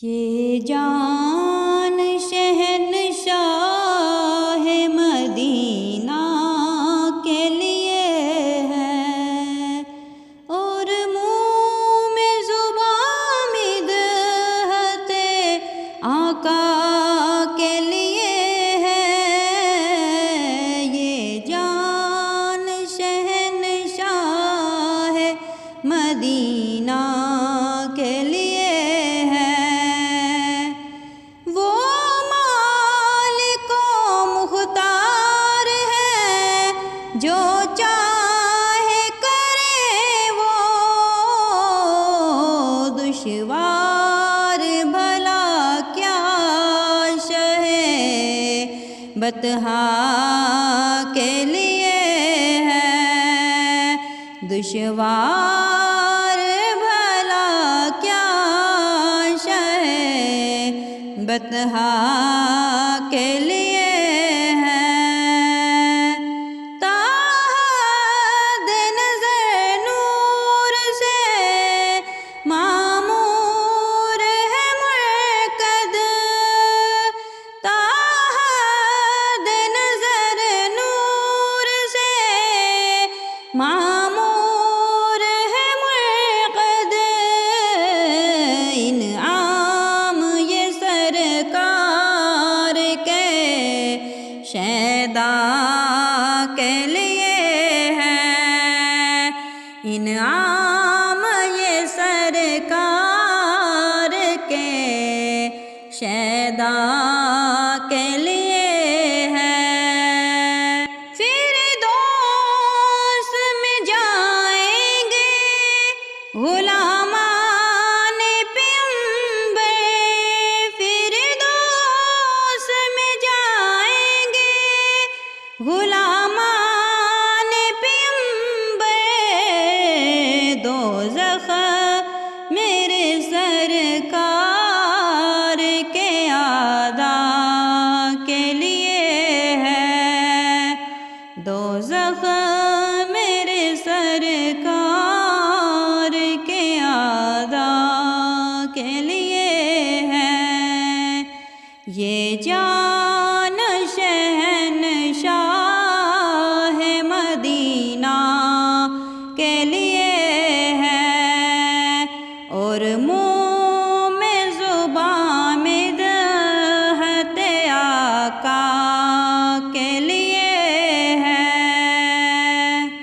یہ جان شہنشاہ مدینہ کے لیے ہے اور منہ میں زباں مدحت آقا کے لیے ہے۔ یہ جان شہنشاہ مدینہ کے لیے جو چاہے کرے وہ دشوار بھلا کیا شہ بطحا کے لیے ہے، دشوار بھلا کیا شہ بطحا کے لیے معمور ہے مرقد، انعام یہ سرکار کے شیدا کے لیے ہے، انعام یہ سرکار کے شیدا